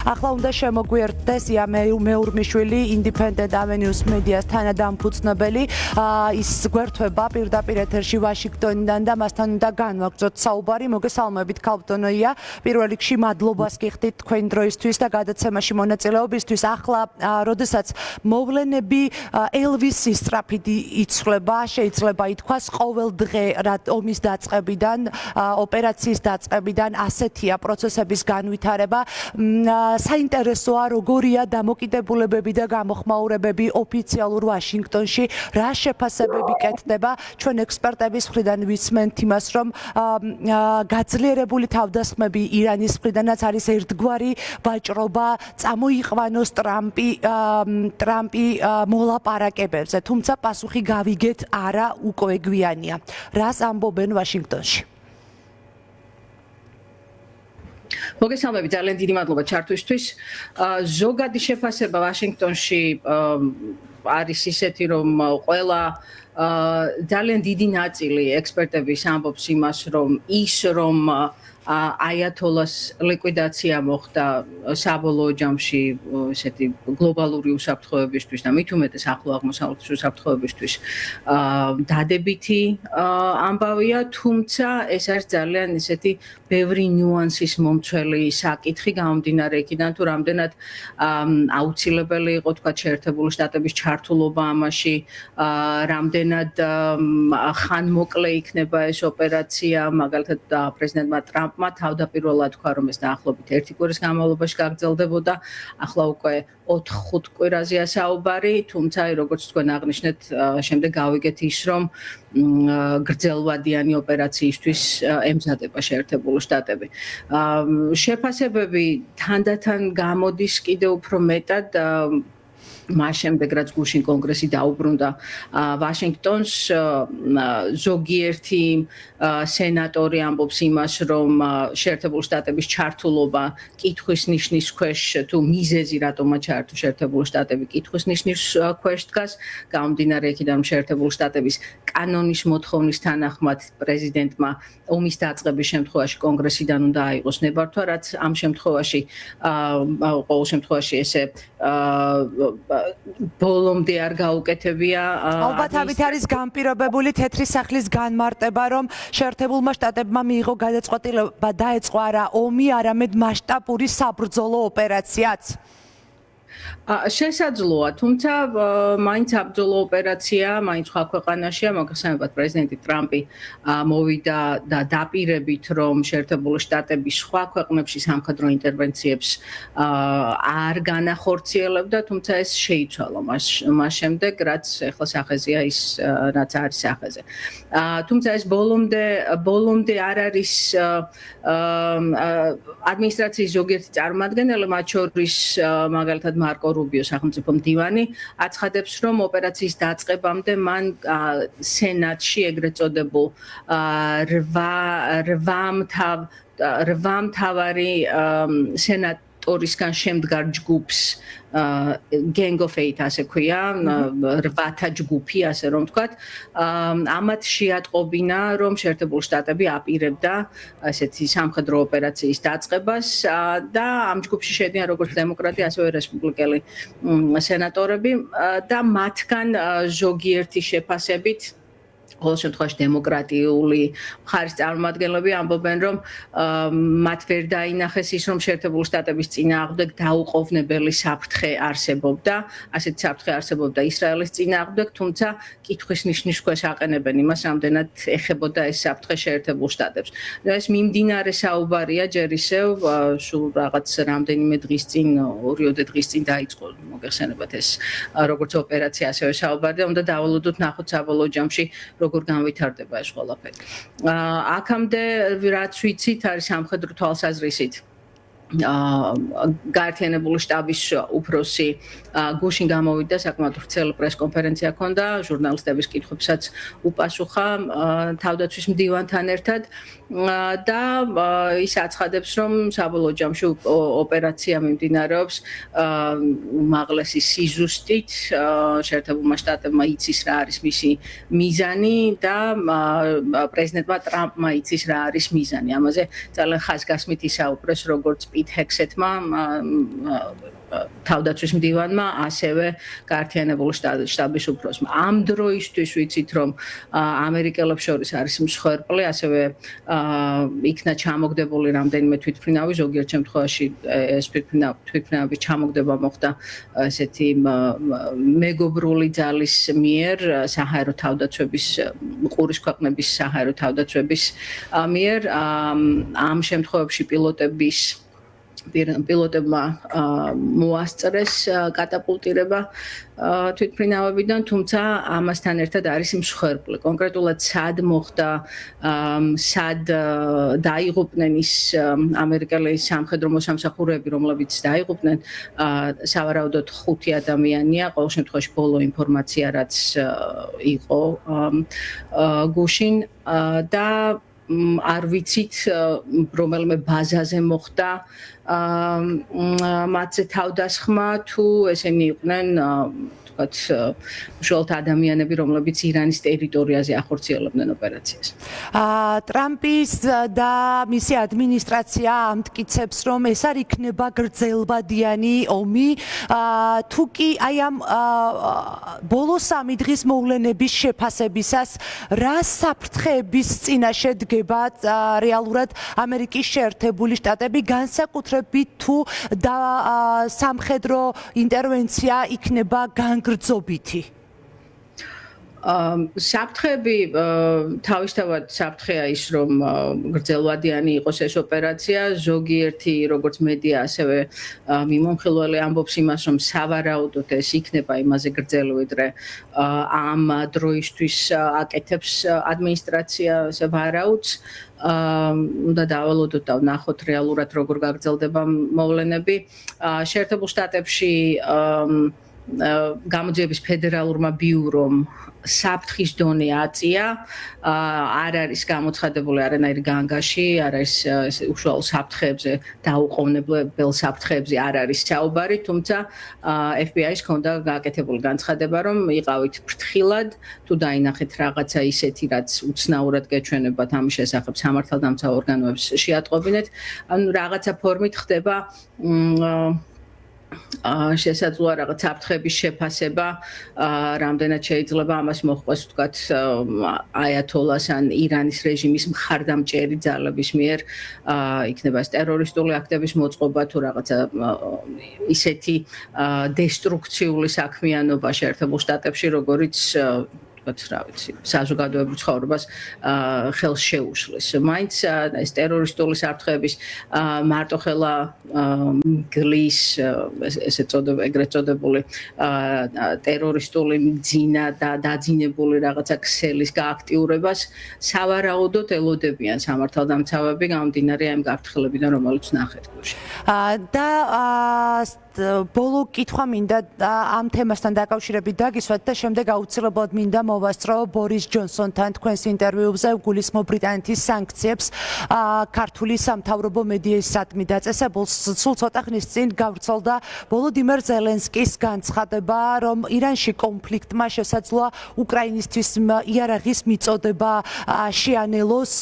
ახლა უნდა შემოგვიერთდეს მეურმიშვილი Independent Avenues Media-ს თანადამფუძნებელი ის გვერდება პირდაპირ ეთერში ვაშინგტონიდან და მასთან უნდა განვაგრძოთ საუბარი. მოგესალმებით ქალბატონოია. პირველ რიგში მადლობას გიხდით თქვენი დროისთვის და გადაცემაში მონაწილეობისთვის. ახლა როდესაც მოვლენები ელვისის სწრაფით იცვლება, შეიძლება ითქვას ყოველ დღე ომის დაწყებიდან, ოპერაციის დაწყებიდან ასეთია პროცესების განვითარება. საინტერესოა როგორია დამოკიდებულებები და გამოხმაურებები ოფიციალურ ვაშინგტონში, რა შეფასებები კეთდება. ჩვენ ექსპერტების მხრიდან ვისმენთ იმას, რომ გაძლიერებული თავდასხმები ირანის მხრიდანაც არის ერთგვარი ვაჭრობა წამოიყვანოს ტრამპი მოლაპარაკებებზე, თუმცა პასუხი გავიგეთ არა უკვე გვიანია. რას ამბობენ ვაშინგტონში? მოგესალმებით, ძალიან დიდი მადლობა ჩართვისთვის. ზოგადი შეფასება ვაშინგტონში არის ისეთი, რომ ყველა ძალიან დიდი ნაწილი ექსპერტების ამბობს იმას, რომ აიათოლას ლიკვიდაცია მოხდა საბოლოო ჯამში ესეთი გლობალური უსაფრთხოებისთვის და მით უმეტეს ახლო აღმოსავლეთის უსაფრთხოებისთვის დადებითი ამბავია, თუმცა ეს არის ძალიან ესეთი ბევრი ნიუანსის მომცველი საკითხი გამომდინარე იქიდან, თუ რამდენად აუცილებელი იყო თქვა შეერთებული შტატების ჩართულობა ამაში, რამდენად ხანმოკლე იქნება ეს ოპერაცია, მაგალითად პრეზიდენტმა ტრამპმა თავდაპირველად თქვა, რომ ეს დაახლოებით 1 კვირის განმავლობაში გაგრძელდებოდა, ახლა უკვე 4-5 კვირაზეა საუბარი, თუმცა როგორც თქვენ აღნიშნეთ, შემდეგ გავიგეთ ის, რომ გრძელვადიანი ოპერაციისთვის ემზადება შეერთებული შტატები. შეფასებები თანდათან გამოდის კიდევ უფრო მეტად მას შემდეგ, რაც გუშინ კონგრესი დაუბრუნდა ვაშინგტონს, ზოგიერთი სენატორი ამბობს იმას, რომ შეერთებული შტატების ჩართულობა კითხვის ნიშნის ქვეშ, თუ მიზეზი რატომაც ჩართო შეერთებული შტატები კითხვის ნიშნის ქვეშ დგას, გამომდინარე იქიდან, რომ შეერთებული შტატების კანონის მოთხოვნის თანახმად პრეზიდენტმა ომის დაწყების შემთხვევაში კონგრესიდან უნდა აიღოს ნებართვა, რაც ამ შემთხვევაში ყოველ შემთხვევაში ესე ბოლომდე არ გაუკეთებია. ალბათ ამით არის განპირობებული თეთრი სახლის განმარტება, რომ შეერთებულმა შტატებმა მიიღო გადაწყვეტილება დაეწყო არა ომი, არამედ მასშტაბური საბრძოლო ოპერაციაც. შესაძლოა, თუმცა მაინც საბრძოლო ოპერაცია, მაინც სხვა ქვეყანაშია, მოგეხსენებათ პრეზიდენტი ტრამპი მოვიდა და დაპირებით, რომ შეერთებული შტატები სხვა ქვეყნებში სამხედრო ინტერვენციებს არ განახორციელებდა, თუმცა ეს შეიცვალა მას შემდეგ, რაც ახლა სახეზეა ის, რაც არის სახეზე. თუმცა ეს ბოლომდე არ არის ადმინისტრაციის ზოგიერთი წარმომადგენელი, მათ შორის მაგალითად მარკო რუბიო სახელმწიფო მდივანი აცხადებს, რომ ოპერაციის დაწყებამდე მან სენატში ეგრეთ წოდებულ რვა მთავარი სენატორისგან შემდგარ ჯგუფს Gang of 8 ასე ქვია, 8-თა ჯგუფი, ასე რომ ვთქვათ, ამათ შეატყობინა, რომ შეერთებული შტატები აპირებდა ესეთი სამხედრო ოპერაციის დაწყებას და ამ ჯგუფში შედიან როგორც დემოკრატი, ასევე რესპუბლიკელი სენატორები და მათგან ზოგიერთი შეფასებით ყოველ შემთხვევაში დემოკრატიული მხარის წარმომადგენლები ამბობენ, რომ მათ ვერ დაინახეს ის, რომ შეერთებული შტატების წინააღმდეგ დაუყოვნებელი საფრთხე არსებობდა, ასეთი საფრთხე არსებობდა ისრაელის წინააღმდეგ, თუმცა კითხვის ნიშნის ქვეშ აყენებენ იმას, რამდენად ეხებოდა ეს საფრთხე შეერთებულ შტატებს. ეს მიმდინარე საუბარია ჯერ ისევ, სულ რაღაც რამდენიმე დღის წინ, 2-3 დღის წინ დაიწყო, მოგეხსენებათ ეს როგორც ოპერაცია, ასევე საუბარი და უნდა დავალოდოთ ნახოთ საბოლოო ჯამში როგორ განვითარდება ეს ყველაფერი. აქამდე რაც ვიცით, არის სამხედრო თვალსაზრისით გაერთიანებული შტაბის უფროსი გუშინ გამოვიდა, საკმაოდ ვრცელი პრესკონფერენცია ჰქონდა, ჟურნალისტების კითხვებსაც უპასუხა თავდაცვის მდივანთან ერთად და ის აცხადებს, რომ საბოლოო ჯამში ოპერაცია მიმდინარეობს უმაღლესი სიზუსტით, შეერთებულმა შტატებმა იცის რა არის მისი მიზანი და პრეზიდენტმა ტრამპმა იცის რა არის მიზანი. ამაზე ძალიან ხაზგასმით ისაუბრეს როგორც პიტ ჰექსეთმა თავდაცვის მდივანმა, ასევე გაერთიანებული შტატების უფროსმა. ამ დროისთვის ვიცით, რომ ამერიკელებს შორის არის მსხვერპლი, ასევე იქნა ჩამოგდებული რამდენიმე თვითმფრინავი, ზოგიერთ შემთხვევაში ეს თვითმფრინავების ჩამოგდება მოხდა ესეთი მეგობრული ძალის მიერ, საჰაერო თავდაცვების ყურის ქვეყნების საჰაერო თავდაცვების მიერ. ამ შემთხვევებში პილოტებმა მოასწრეს კატაპულტირება თვითმფრინავებიდან, თუმცა ამასთან ერთად არის მსხვერპლი. კონკრეტულად სად მოხდა, სად დაიღუპნენ ის ამერიკელი სამხედრო მოსამსახურეები, რომლებიც დაიღუპნენ, სავარაუდოდ 5 ადამიანია, ყოველ შემთხვევაში ბოლო ინფორმაცია რაც იყო გუშინ და არ ვიცით რომელიმე ბაზაზე მოხდა მათზე თავდასხმა თუ ესენი იყვნენ თქვათ უშუალოდ ადამიანები, რომლებიც ირანის ტერიტორიაზე ახორციელებდნენ ოპერაციას. ტრამპის და მისი ადმინისტრაცია ამტკიცებს, რომ ეს არ იქნება გრძელვადიანი ომი, თუ კი აი ამ ბოლო 3 დღის მოვლენების შეფასებისას რა საფრთხეების წინაშე დგება რეალურად ამერიკის შეერთებული შტატები, განსაკუთრებით თუ სამხედრო ინტერვენცია იქნება განგრძობითი? საფრთხეები თავისთავად საფრთხეა ის, რომ გრძელვადიანი იყოს ეს ოპერაცია. ზოგიერთი როგორც მედია, ასევე მიმომხილველი ამბობს იმას, რომ სავარაუდოდ ეს იქნება იმაზე გრძელი, ვიდრე ამ დროისთვის აკეთებს ადმინისტრაცია ვარაუდს. უნდა დავალოდოთ და ვნახოთ რეალურად როგორ გაგრძელდება მოვლენები. შეერთებულ შტატებში გამოძიების ფედერალურმა ბიურომ საფრთხის დონე აწია, არ არის გამოცხადებული არანაირი განგაში, არ არის უშუალო საფრთხეებზე, დაუყოვნებელ საფრთხეებზე არ არის საუბარი, თუმცა FBI-ს ჰქონდა გაკეთებული განცხადება, რომ იყავით ფრთხილად, თუ დაინახეთ რაღაცა ისეთი, რაც უცნაურად გეჩვენებათ ამის შესახებ სამართალდამცავ ორგანოებს შეატყობინეთ, ანუ რაღაცა ფორმით ხდება შესაძლოა რაღაც საფრთხების შეფასება, რამდენად შეიძლება ამას მოხდეს ვთქვათ აიათოლას ან ირანის რეჟიმის მხარდამჭერი ძალების მიერ, იქნება ეს ტერორისტული აქტების მოწყობა თუ რაღაცა ისეთი დესტრუქციული საქმიანობა შეერთებულ შტატებში, როგორიც რა ვიცი, საზოგადოებრივ ცხოვრებას ხელს შეუშლის. მაინც ეს ტერორისტული საფრთხეების მარტოხელა გლის ეგრეთ წოდებული ტერორისტული მძინა და დაძინებული რაღაცა ქსელის გააქტიურებას სავარაუდოდ ელოდებიან სამართალდამცავები, გამომდინარე ამ გაფრთხილებიდან, რომელიც ნახეთ გუშინ. და ბოლო კითხვა მინდა ამ თემასთან დაკავშირებით დაგისვათ და შემდეგ აუცილებლად მინდა მოვასწრო ბორის ჯონსონთან თქვენს ინტერვიუზე გულისხმობ ბრიტანეთის სანქციებს ქართული სამთავრობო მედიის სათმი დაწესებულს. სულ ცოტა ხნის წინ გავრცელდა ვოლოდიმერ ზელენსკის განცხადება, რომ ირანში კონფლიქტმა შესაძლოა უკრაინისთვის იარაღის მიწოდება შეანელოს,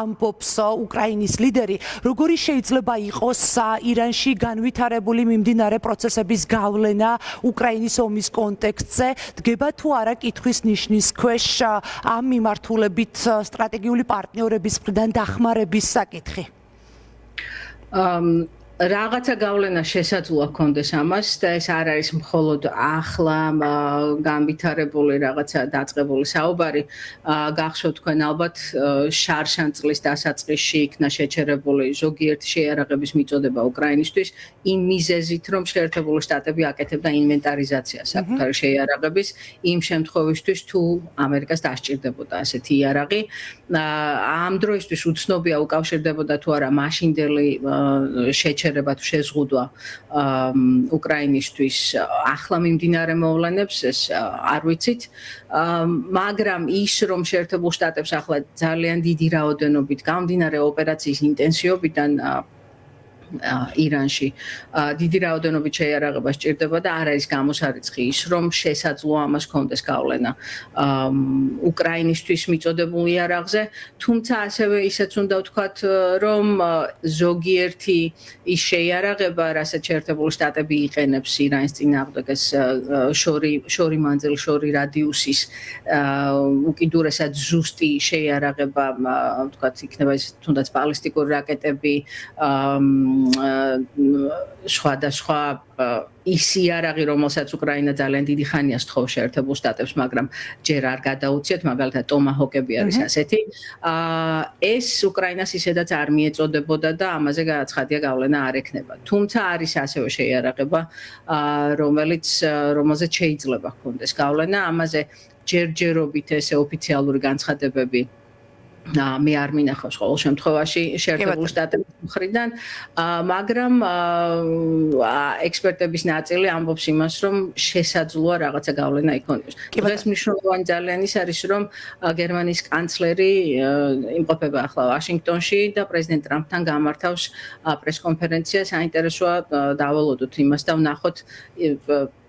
ამბობს უკრაინის ლიდერი. როგორი შეიძლება იყოს ირანში განვითარებული მიმდინარე პროცესების გავლენა უკრაინის ომის კონტექსტზე, დგება თუ არა კითხვის ნიშნის ქვეშ ამ მიმართულებით სტრატეგიული პარტნიორების მხრიდან დახმარების საკითხი? რაღაცა გავლენა შესაძლოა ჰქონდეს ამას და ეს არ არის მხოლოდ ახლა განვითარებული რაღაცა დაწყებული საუბარი. გახსოვთ თქვენ ალბათ შარშან-წლის დასაწყისში იქნა შეჩერებული ზოგიერთი შეიარაღების მიწოდება უკრაინისთვის იმ მიზეზით, რომ შეერთებული შტატები აკეთებდა ინვენტარიზაციას საკუთარი შეიარაღების იმ შემთხვევისთვის, თუ ამერიკას დასჭირდებოდა ასეთი იარაღი. ამ დროისთვის უცნობია უკავშირდებოდა თუ არა მაშინდელი შეჩერებული გაჩერება თუ შეზღუდვა უკრაინისთვის ახლა მიმდინარე მოვლენებს ეს არ ვიცით მაგრამ ის რომ შეერთებულ შტატებს ახლა ძალიან დიდი რაოდენობით გამდინარე ოპერაციის ინტენსივობიდან ირანში დიდი რაოდენობით შეიარაღება სჭირდება და არ არის გამოსარიცხი ის რომ შესაძლოა ამას კონდეს გავლენა უკრაინისთვის მიწოდებულ იარაღზე თუმცა ასევე ისეც უნდა ვთქვათ რომ ზოგიერთი ის შეიარაღება რასაც შეერთებული შტატები იყენებს ირანის წინააღმდეგ ეს შორი მანძილი შორი რადიუსის უკიდურესად ზუსტი შეიარაღება ვთქვათ იქნება ის თუნდაც ბალისტიკური რაკეტები სხვადასხვა ის იარაღი, რომელსაც უკრაინა ძალიან დიდი ხანია სთხოვს შეერთებულ შტატებს, მაგრამ ჯერ არ გადაუციათ, მაგალითად ტომაჰოკები არის ასეთი. ეს უკრაინას ისედაც არ მიეწოდებოდა და ამაზე გააცხადია გავლენა არ ექნება. თუმცა არის ასევე შეიარაღება, რომელზეც შეიძლება ჰქონდეს გავლენა, ამაზე ჯერჯერობით ესე ოფიციალური განცხადებები მე არ მინახავს ყოველ შემთხვევაში შეერთებულ შტატების მხრიდან, მაგრამ ექსპერტების ნაწილი ამბობს იმას, რომ შესაძლოა რაღაცა გავლენა იქონდეს. დღეს მნიშვნელოვანი ძალიან ის არის, რომ გერმანიის კანცლერი იმყოფება ახლა ვაშინგტონში და პრეზიდენტ ტრამპთან გამართავს პრესკონფერენცია, საინტერესოა დავალოდოთ იმას და ვნახოთ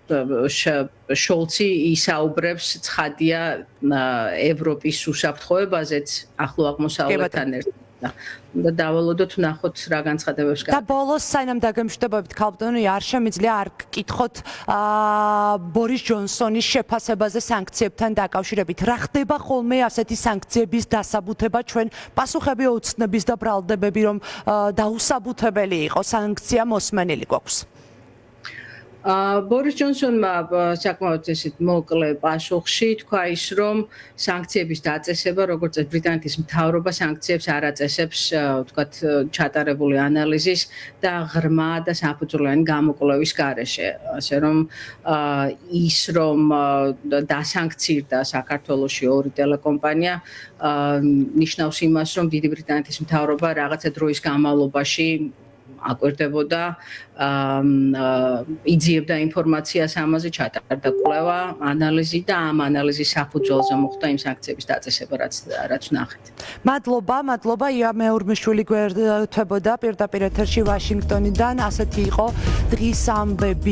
შოლცი ისაუბრებს ცხადია ევროპის უსაფრთხოებაზეც ახლო აღმოსავლეთთან ერთად. და დავალოდოთ ვნახოთ რა განცხადებებს და ბოლოს საინამ დაგემშვიდობებით ქალბატონი არ შემიძლია არ გკითხოთ ბორის ჯონსონის შეფასებაზე სანქციებთან დაკავშირებით. რა ხდება ხოლმე ასეთი სანქციების დასაბუთება ჩვენ პასუხები ოცნების და ბრალდებები რომ დაუსაბუთებელი იყო სანქცია მოსმენილი გვაქვს. ბორის ჯონსონმა საკმაოდ ესეთ მოკლე პასუხში თქვა ის, რომ სანქციების დაწესება, როგორც ბრიტანეთის მთავრობა სანქციებს არ აწესებს, ვთქვათ, ჩატარებული ანალიზის და ღრმა და საფუძვლიანი გამოკვლევის გარეშე. ასე რომ ის რომ დასანქცირდა საქართველოში ორი ტელეკომპანია, ნიშნავს იმას, რომ დიდი ბრიტანეთის მთავრობა რაღაცა დროის განმავლობაში აკვირდებოდა იძიებდა ინფორმაციას ამაზე ჩატარდა კვლევა, ანალიზი და ამ ანალიზის საფუძველზე მოხდა იმ სანქციების დაწესება, რაც ვნახეთ. მადლობა, ია მეურმიშვილი გვერდებოდა პირდაპირ ეთერში ვაშინგტონიდან, ასეთი იყო დღის ამბები.